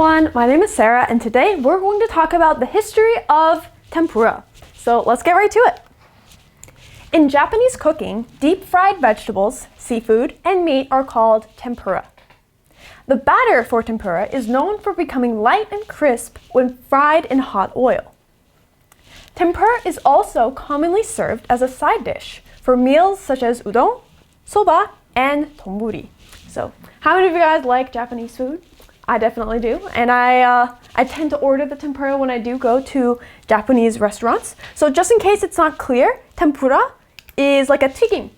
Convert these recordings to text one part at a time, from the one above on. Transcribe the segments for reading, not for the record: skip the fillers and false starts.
everyone, my name is Sarah and today we're going to talk about the history of tempura. So let's get right to it. In Japanese cooking, deep-fried vegetables, seafood, and meat are called tempura. The batter for tempura is known for becoming light and crisp when fried in hot oil. Tempura is also commonly served as a side dish for meals such as udon, soba, and donburi. So, how many of you guys like Japanese food? I definitely do, and I tend to order the tempura when I do go to Japanese restaurants. So just in case it's not clear, tempura is like a tigim.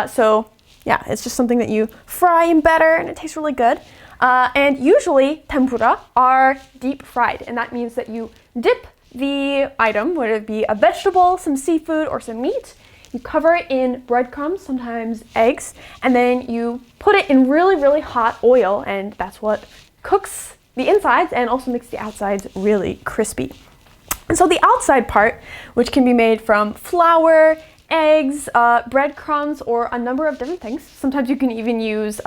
So yeah, it's just something that you fry in batter and it tastes really good. And usually tempura are deep fried, and that means that you dip the item, whether it be a vegetable, some seafood, or some meat. You cover it in breadcrumbs, sometimes eggs, and then you put it in really, really hot oil, and that's what cooks the insides and also makes the outsides really crispy. And so the outside part, which can be made from flour, eggs, breadcrumbs, or a number of different things. Sometimes you can even use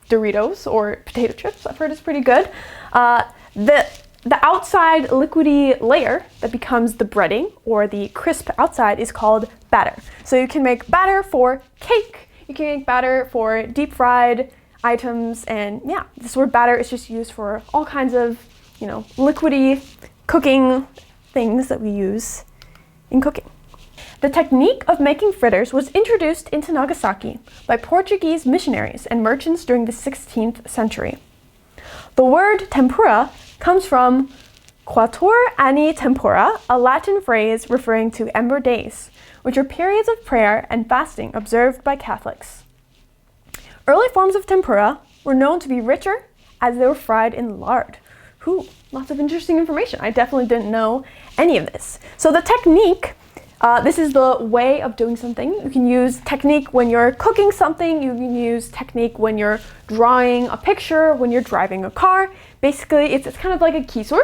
Doritos or potato chips. I've heard it's pretty good. The outside liquidy layer that becomes the breading or the crisp outside is called batter. So you can make batter for cake, you can make batter for deep fried items, and yeah, this word batter is just used for all kinds of, liquidy cooking things that we use in cooking. The technique of making fritters was introduced into Nagasaki by Portuguese missionaries and merchants during the 16th century. The word tempura comes from quattuor anni tempora, a Latin phrase referring to ember days, which are periods of prayer and fasting observed by Catholics. Early forms of tempura were known to be richer as they were fried in lard. Lots of interesting information. I definitely didn't know any of this. So the technique, this is the way of doing something. You can use technique when you're cooking something. You can use technique when you're drawing a picture, when you're driving a car. Basically, it's kind of like a 기술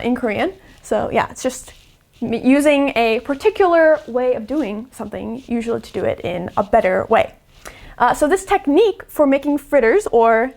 in Korean. So yeah, it's just using a particular way of doing something, usually to do it in a better way. So this technique for making fritters or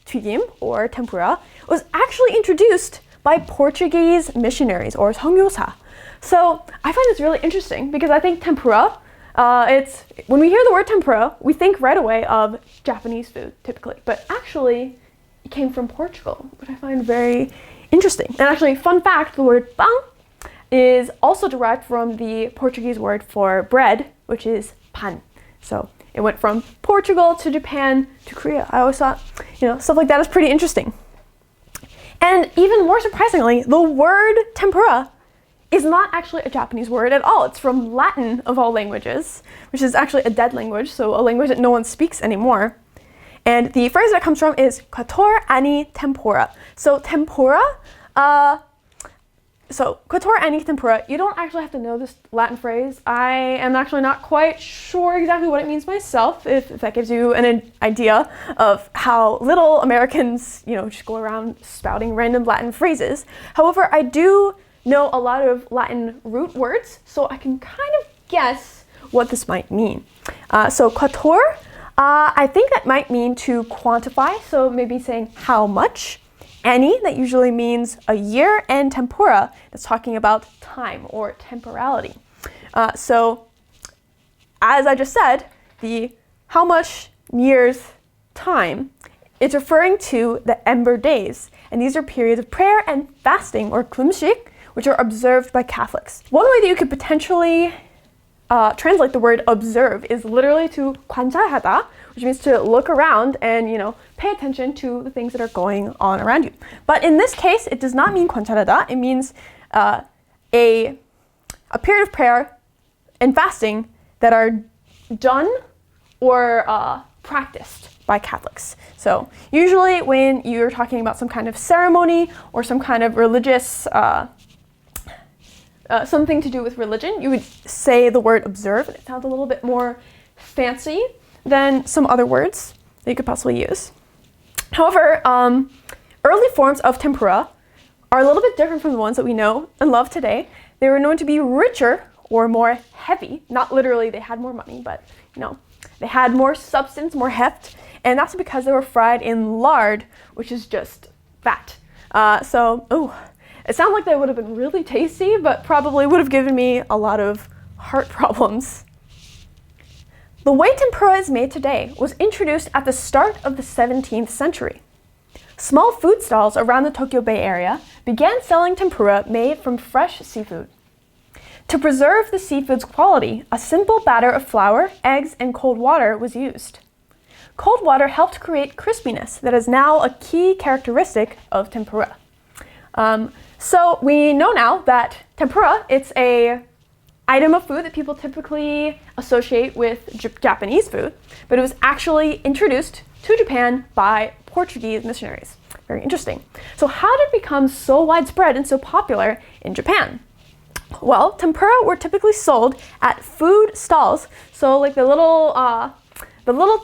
튀김 or tempura was actually introduced by Portuguese missionaries or 선교사. So I find this really interesting because I think tempura, when we hear the word tempura, we think right away of Japanese food typically, but actually it came from Portugal, which I find very interesting. And actually, fun fact, the word pão is also derived from the Portuguese word for bread, which is pan. So it went from Portugal to Japan to Korea. I always thought, stuff like that is pretty interesting. And even more surprisingly, the word tempura is not actually a Japanese word at all. It's from Latin, of all languages, which is actually a dead language, so a language that no one speaks anymore. And the phrase that it comes from is quattuor anni tempora. So tempura, quattuor anni tempora, you don't actually have to know this Latin phrase. I am actually not quite sure exactly what it means myself, if that gives you an idea of how little Americans, just go around spouting random Latin phrases. However, I do know a lot of Latin root words, so I can kind of guess what this might mean. So quattuor, I think that might mean to quantify, so maybe saying how much. Anni, that usually means a year, and tempura, that's talking about time or temporality. So as I just said, the how much years time, it's referring to the ember days, and these are periods of prayer and fasting or 금식, which are observed by Catholics. One way that you could potentially translate the word observe is literally to 관찰하다, which means to look around and, pay attention to the things that are going on around you. But in this case, it does not mean 관찰하다. It means a period of prayer and fasting that are done or practiced by Catholics. So usually when you're talking about some kind of ceremony or some kind of religious something to do with religion, you would say the word observe, and it sounds a little bit more fancy than some other words that you could possibly use. However, early forms of tempura are a little bit different from the ones that we know and love today. They were known to be richer or more heavy. Not literally they had more money, but they had more substance, more heft, and that's because they were fried in lard, which is just fat. It sounded like that would have been really tasty, but probably would have given me a lot of heart problems. The way tempura is made today was introduced at the start of the 17th century. Small food stalls around the Tokyo Bay area began selling tempura made from fresh seafood. To preserve the seafood's quality, a simple batter of flour, eggs, and cold water was used. Cold water helped create crispiness that is now a key characteristic of tempura. So we know now that tempura, it's a item of food that people typically associate with Japanese food, but it was actually introduced to Japan by Portuguese missionaries. Very interesting. So how did it become so widespread and so popular in Japan? Well, tempura were typically sold at food stalls, so like the little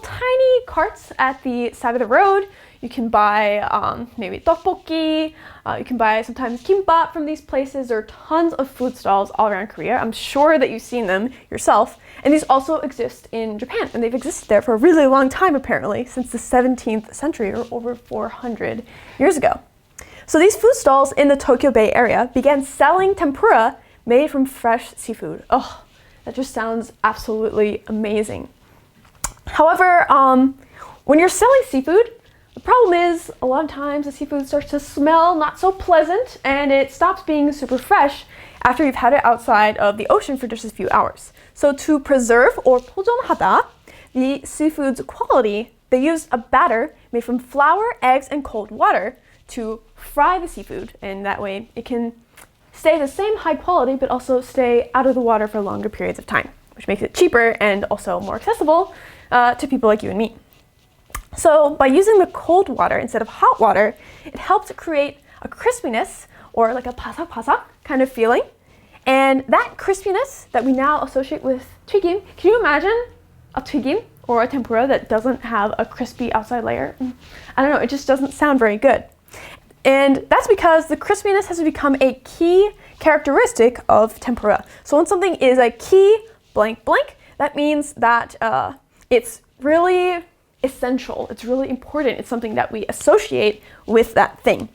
tiny carts at the side of the road. You can buy maybe tteokbokki, you can buy sometimes kimbap from these places. There are tons of food stalls all around Korea. I'm sure that you've seen them yourself. And these also exist in Japan, and they've existed there for a really long time apparently, since the 17th century or over 400 years ago. So these food stalls in the Tokyo Bay area began selling tempura made from fresh seafood. Oh, that just sounds absolutely amazing. However, when you're selling seafood, the problem is a lot of times the seafood starts to smell not so pleasant and it stops being super fresh after you've had it outside of the ocean for just a few hours. So to preserve or 보존하다 the seafood's quality, they used a batter made from flour, eggs, and cold water to fry the seafood, and that way it can stay the same high quality but also stay out of the water for longer periods of time, which makes it cheaper and also more accessible to people like you and me. So by using the cold water instead of hot water, it helped create a crispiness or like a 바삭바삭 kind of feeling. And that crispiness that we now associate with 튀김, can you imagine a 튀김 or a tempura that doesn't have a crispy outside layer? I don't know, it just doesn't sound very good. And that's because the crispiness has become a key characteristic of tempura. So when something is a key blank blank, that means that it's really essential, it's really important, it's something that we associate with that thing.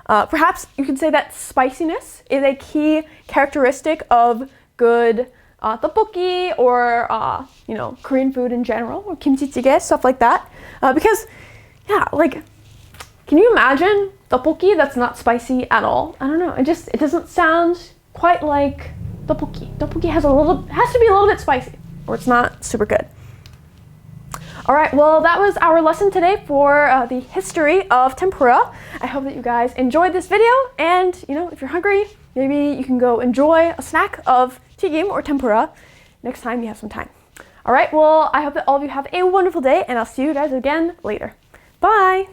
Perhaps you could say that spiciness is a key characteristic of good tteokbokki or Korean food in general, or kimchi jjigae, stuff like that. Because can you imagine tteokbokki that's not spicy at all? I don't know, it doesn't sound quite like tteokbokki. Tteokbokki has to be a little bit spicy, or it's not super good. All right, well, that was our lesson today for the history of tempura. I hope that you guys enjoyed this video, and if you're hungry, maybe you can go enjoy a snack of 튀김 or tempura next time you have some time. All right, well, I hope that all of you have a wonderful day, and I'll see you guys again later. Bye!